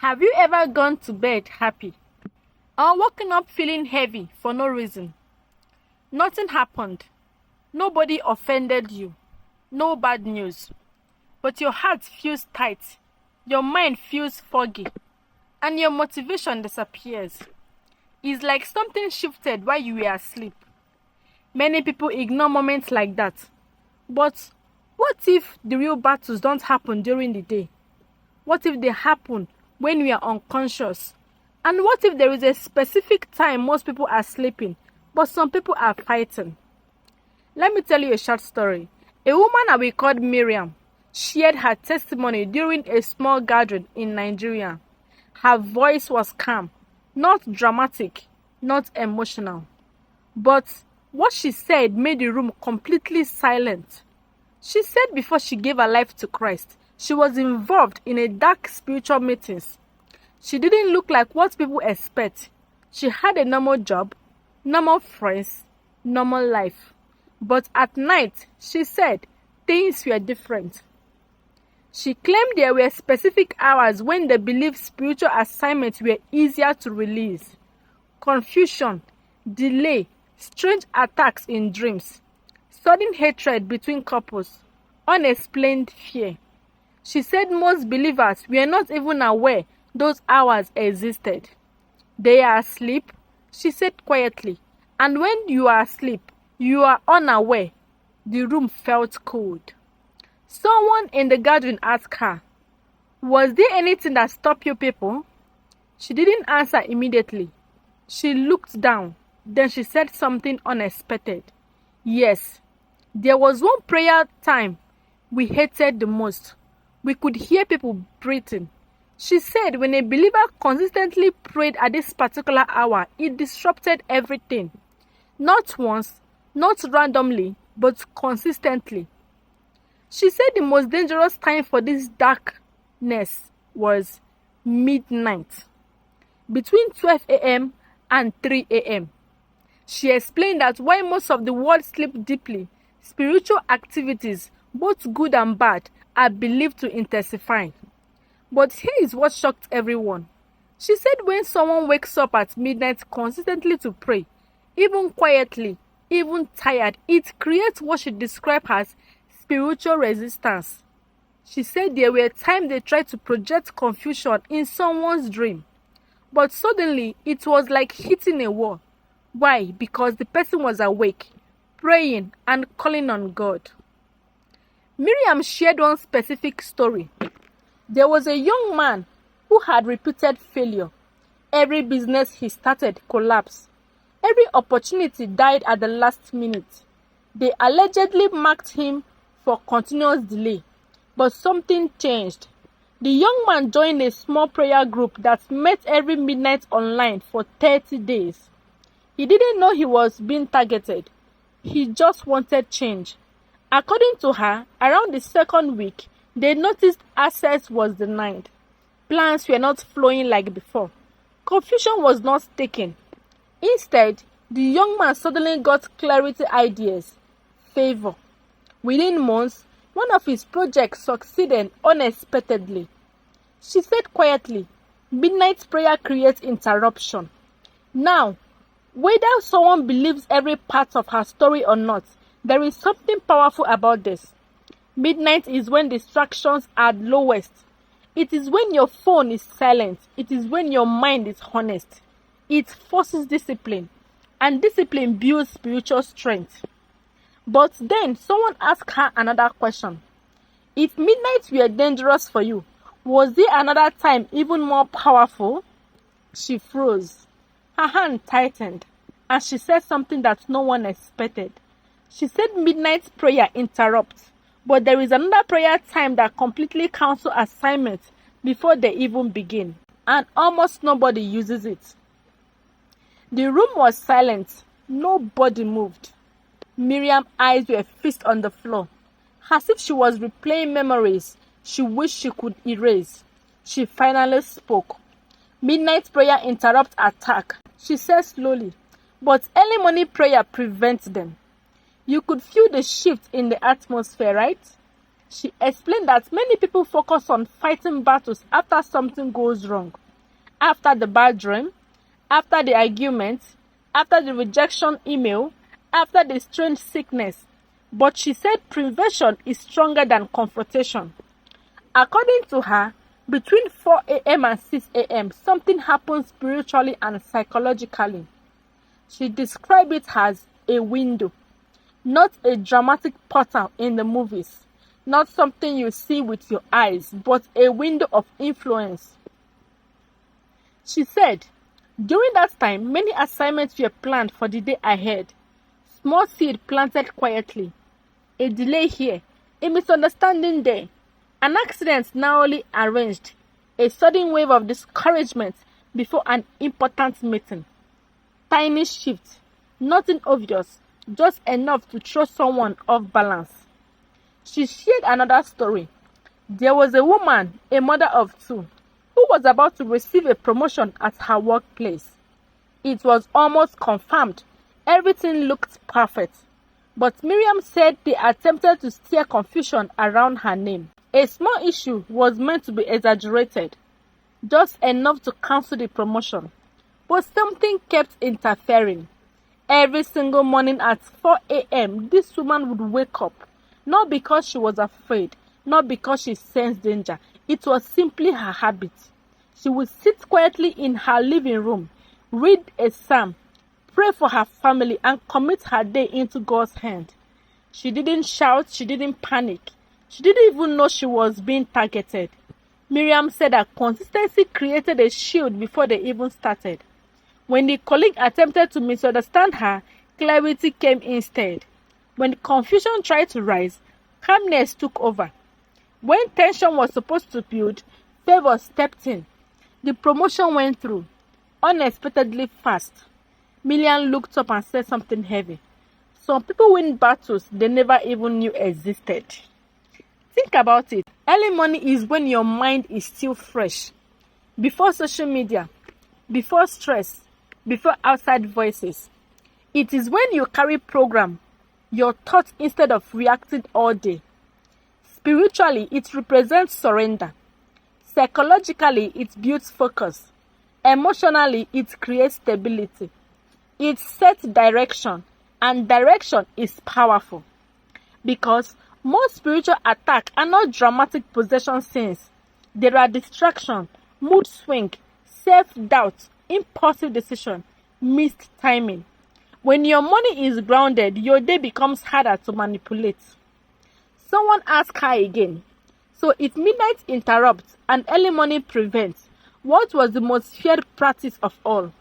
Have you ever gone to bed happy or woken up feeling heavy for no reason? Nothing happened. Nobody offended you. No bad news. But your heart feels tight. Your mind feels foggy. And your motivation disappears. It's like something shifted while you were asleep. Many people ignore moments like that. But what if the real battles don't happen during the day? What if they happen when we are unconscious? And what if there is a specific time most people are sleeping, but some people are fighting? Let me tell you a short story. A woman that we called Miriam shared her testimony during a small gathering in Nigeria. Her voice was calm, not dramatic, not emotional. But what she said made the room completely silent. She said before she gave her life to Christ, she was involved in a dark spiritual meetings. She didn't look like what people expect. She had a normal job, normal friends, normal life. But at night, she said, things were different. She claimed there were specific hours when the believed spiritual assignments were easier to release. Confusion, delay, strange attacks in dreams, sudden hatred between couples, unexplained fear. She said most believers were not even aware those hours existed. They are asleep, she said quietly, and when you are asleep, you are unaware. The room felt cold. Someone in the gathering asked her, "Was there anything that stopped you people?" She didn't answer immediately. She looked down. Then she said something unexpected. Yes, there was one prayer time we hated the most. We could hear people breathing. She said when a believer consistently prayed at this particular hour, it disrupted everything. Not once, not randomly, but consistently. She said the most dangerous time for this darkness was midnight, between 12 a.m. and 3 a.m. She explained that while most of the world sleep deeply, spiritual activities, both good and bad, are believed to intensify. But here is what shocked everyone. She said when someone wakes up at midnight consistently to pray, even quietly, even tired, it creates what she described as spiritual resistance. She said there were times they tried to project confusion in someone's dream, but suddenly it was like hitting a wall. Why? Because the person was awake, praying and calling on God. Miriam shared one specific story. There was a young man who had repeated failure. Every business he started collapsed. Every opportunity died at the last minute. They allegedly marked him for continuous delay. But something changed. The young man joined a small prayer group that met every midnight online for 30 days. He didn't know he was being targeted. He just wanted change. According to her, around the second week, they noticed access was denied. Plans were not flowing like before. Confusion was not taken. Instead, the young man suddenly got clarity ideas, favor. Within months, one of his projects succeeded unexpectedly. She said quietly, midnight prayer creates interruption. Now, whether someone believes every part of her story or not, there is something powerful about this. Midnight is when distractions are lowest. It is when your phone is silent. It is when your mind is honest. It forces discipline, and discipline builds spiritual strength. But then someone asked her another question. If midnight were dangerous for you, was there another time even more powerful? She froze. Her hand tightened, and she said something that no one expected. She said midnight prayer interrupts, but there is another prayer time that completely cancels assignments before they even begin, and almost nobody uses it. The room was silent. Nobody moved. Miriam's eyes were fixed on the floor, as if she was replaying memories she wished she could erase. She finally spoke. Midnight prayer interrupts attack, she said slowly, but early morning prayer prevents them. You could feel the shift in the atmosphere, right? She explained that many people focus on fighting battles after something goes wrong, after the bad dream, after the argument, after the rejection email, after the strange sickness. But she said prevention is stronger than confrontation. According to her, between 4 a.m. and 6 a.m., something happens spiritually and psychologically. She described it as a window, not a dramatic portal in the movies, not something you see with your eyes, but a window of influence. She said, during that time, many assignments were planned for the day ahead. Small seed planted quietly. A delay here, a misunderstanding there, an accident narrowly arranged, a sudden wave of discouragement before an important meeting. Tiny shift, nothing obvious, just enough to throw someone off balance. She shared another story. There was a woman, a mother of 2, who was about to receive a promotion at her workplace. It was almost confirmed. Everything looked perfect. But Miriam said they attempted to steer confusion around her name. A small issue was meant to be exaggerated, just enough to cancel the promotion. But something kept interfering. Every single morning at 4 a.m., this woman would wake up, not because she was afraid, not because she sensed danger. It was simply her habit. She would sit quietly in her living room, read a psalm, pray for her family, and commit her day into God's hand. She didn't shout, she didn't panic. She didn't even know she was being targeted. Miriam said that consistency created a shield before they even started. When the colleague attempted to misunderstand her, clarity came instead. When confusion tried to rise, calmness took over. When tension was supposed to build, favor stepped in. The promotion went through, unexpectedly fast. Miriam looked up and said something heavy. Some people win battles they never even knew existed. Think about it. Early morning is when your mind is still fresh. Before social media, before stress, before outside voices. It is when you carry program, your thoughts instead of reacting all day. Spiritually, it represents surrender. Psychologically, it builds focus. Emotionally, it creates stability. It sets direction, and direction is powerful. Because most spiritual attacks are not dramatic possession scenes. There are distraction, mood swing, self-doubt, impulsive decision, missed timing. When your money is grounded, your day becomes harder to manipulate. Someone asked her again, so if midnight interrupts and early morning prevents, what was the most feared practice of all?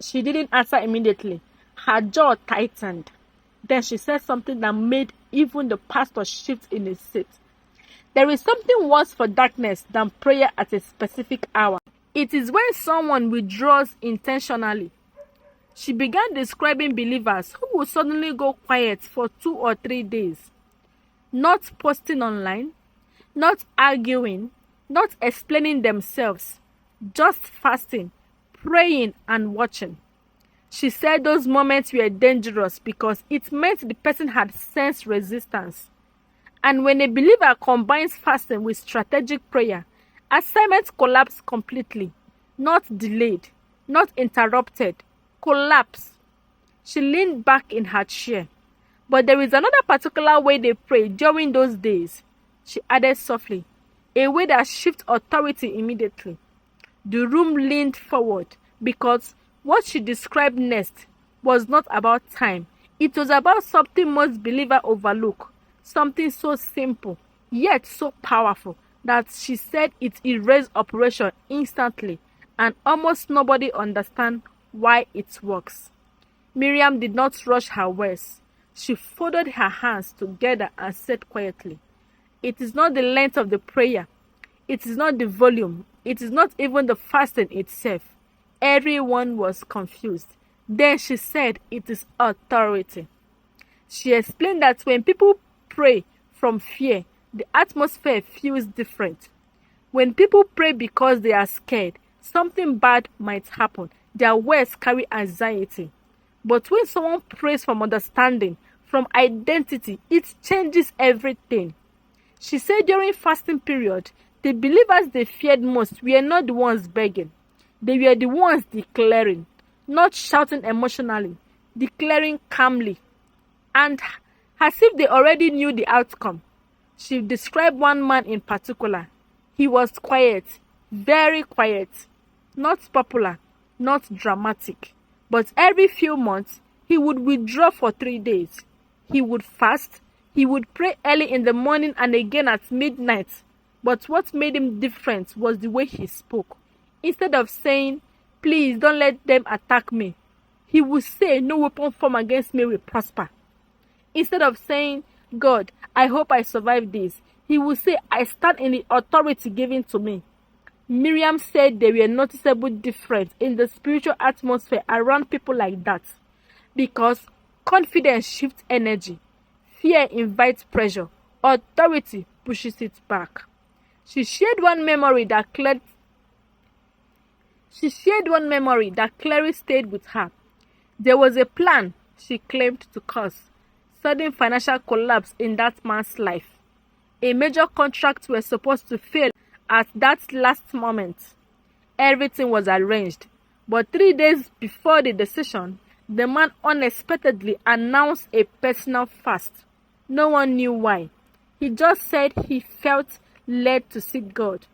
She didn't answer immediately. Her jaw tightened. Then she said something that made even the pastor shift in his seat. There is something worse for darkness than prayer at a specific hour. It is when someone withdraws intentionally. She began describing believers who would suddenly go quiet for 2 or 3 days. Not posting online, not arguing, not explaining themselves, just fasting, praying and watching. She said those moments were dangerous because it meant the person had sensed resistance. And when a believer combines fasting with strategic prayer, assignments collapse completely, not delayed, not interrupted, collapse. She leaned back in her chair. But there is another particular way they pray during those days, she added softly, a way that shifts authority immediately. The room leaned forward because what she described next was not about time. It was about something most believers overlook, something so simple, yet so powerful, that she said it erased operation instantly, and almost nobody understands why it works. Miriam did not rush her words. She folded her hands together and said quietly, it is not the length of the prayer. It is not the volume. It is not even the fasting itself. Everyone was confused. Then she said it is authority. She explained that when people pray from fear, the atmosphere feels different. When people pray because they are scared, something bad might happen. Their words carry anxiety. But when someone prays from understanding, from identity. It changes everything. She said during fasting period, the believers they feared most were not the ones begging. They were the ones declaring, not shouting emotionally, declaring calmly, and as if they already knew the outcome. She described one man in particular. He was quiet, very quiet, not popular, not dramatic. But every few months, he would withdraw for 3 days. He would fast. He would pray early in the morning and again at midnight. But what made him different was the way he spoke. Instead of saying, "Please don't let them attack me," he would say, "No weapon formed against me will prosper." Instead of saying, "God, I hope I survive this," he would say, "I stand in the authority given to me." Miriam said there were noticeable difference in the spiritual atmosphere around people like that, because confidence shifts energy, fear invites pressure, authority pushes it back. She shared one memory that clearly stayed with her. There was a plan, she claimed, to cause sudden financial collapse in that man's life. A major contract was supposed to fail at that last moment. Everything was arranged, but 3 days before the decision, the man unexpectedly announced a personal fast. No one knew why. He just said he felt led to seek God.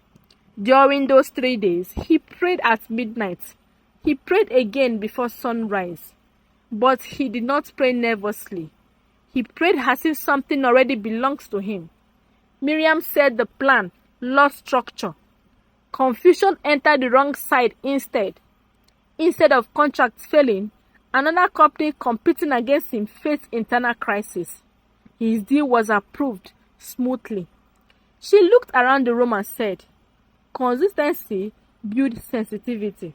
During those 3 days, he prayed at midnight. He prayed again before sunrise. But he did not pray nervously. He prayed as if something already belongs to him. Miriam said the plan lost structure. Confusion entered the wrong side instead. Instead of contracts failing, another company competing against him faced internal crisis. His deal was approved smoothly. She looked around the room and said, "Consistency builds sensitivity."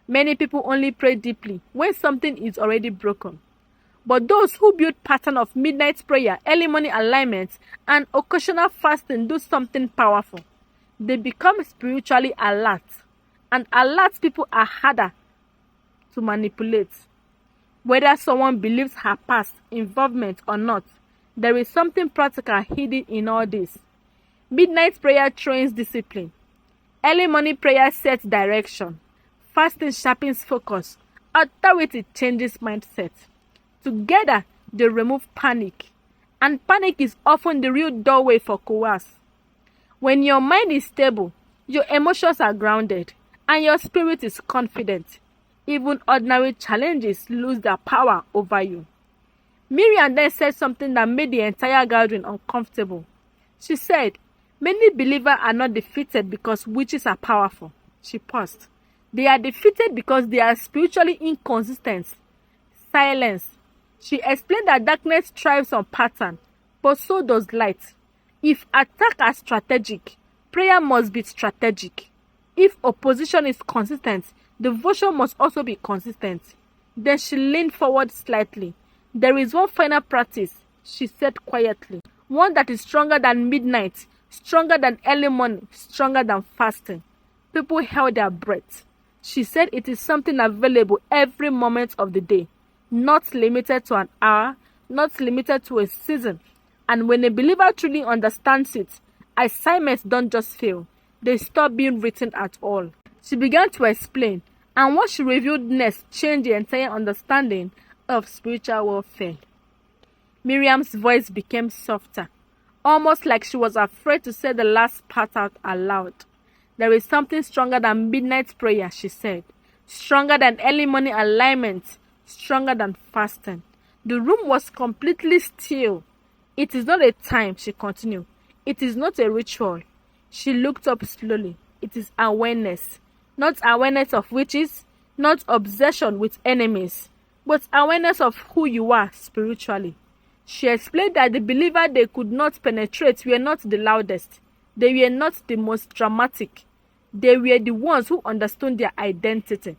Many people only pray deeply when something is already broken. But those who build pattern of midnight prayer, early morning alignment, and occasional fasting do something powerful. They become spiritually alert. And alert people are harder to manipulate. Whether someone believes her past involvement or not, there is something practical hidden in all this. Midnight prayer trains discipline. Early morning prayer sets direction. Fasting sharpens focus. Authority changes mindset. Together, they remove panic. And panic is often the real doorway for coerce. When your mind is stable, your emotions are grounded, and your spirit is confident, even ordinary challenges lose their power over you. Miriam then said something that made the entire gathering uncomfortable. She said, "Many believers are not defeated because witches are powerful." She paused. "They are defeated because they are spiritually inconsistent." Silence. She explained that darkness thrives on pattern, but so does light. If attacks are strategic, prayer must be strategic. If opposition is consistent, devotion must also be consistent. Then she leaned forward slightly. "There is one final practice," she said quietly. "One that is stronger than midnight, stronger than early morning, stronger than fasting." People held their breath. She said it is something available every moment of the day, not limited to an hour, not limited to a season. And when a believer truly understands it, assignments don't just fail, they stop being written at all. She began to explain, and what she revealed next changed the entire understanding of spiritual warfare. Miriam's voice became softer, almost like she was afraid to say the last part out aloud. "There is something stronger than midnight prayer," she said. "Stronger than early morning alignment, stronger than fasting." The room was completely still. "It is not a time," she continued. "It is not a ritual." She looked up slowly. "It is awareness. Not awareness of witches, not obsession with enemies, but awareness of who you are spiritually." She explained that the believer they could not penetrate were not the loudest. They were not the most dramatic. They were the ones who understood their identity.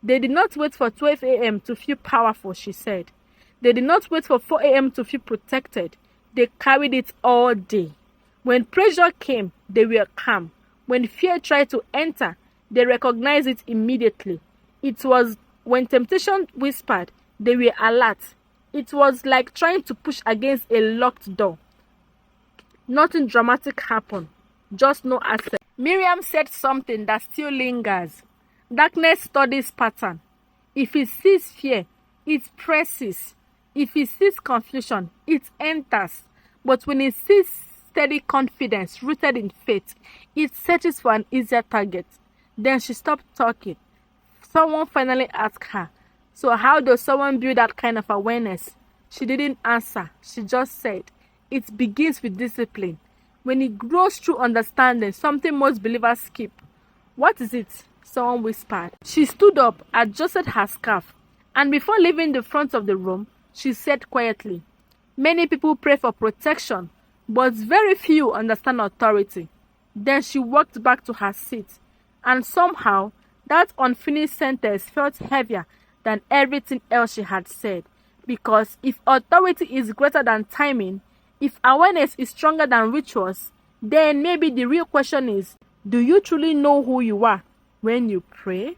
They did not wait for 12 a.m. to feel powerful, she said. They did not wait for 4 a.m. to feel protected. They carried it all day. When pressure came, they were calm. When fear tried to enter, they recognized it immediately. It was when temptation whispered, they were alert. It was like trying to push against a locked door. Nothing dramatic happened, just no access. Miriam said something that still lingers. Darkness studies pattern. If it sees fear, it presses. If it sees confusion, it enters. But when it sees steady confidence rooted in faith, it searches for an easier target. Then she stopped talking. Someone finally asked her, "So how does someone build that kind of awareness?" She didn't answer. She just said, "It begins with discipline. When it grows through understanding, something most believers skip." "What is it?" someone whispered. She stood up, adjusted her scarf, and before leaving the front of the room, she said quietly, "Many people pray for protection, but very few understand authority." Then she walked back to her seat, and somehow that unfinished sentence felt heavier than everything else she had said. Because if authority is greater than timing, if awareness is stronger than rituals, then maybe the real question is, do you truly know who you are when you pray?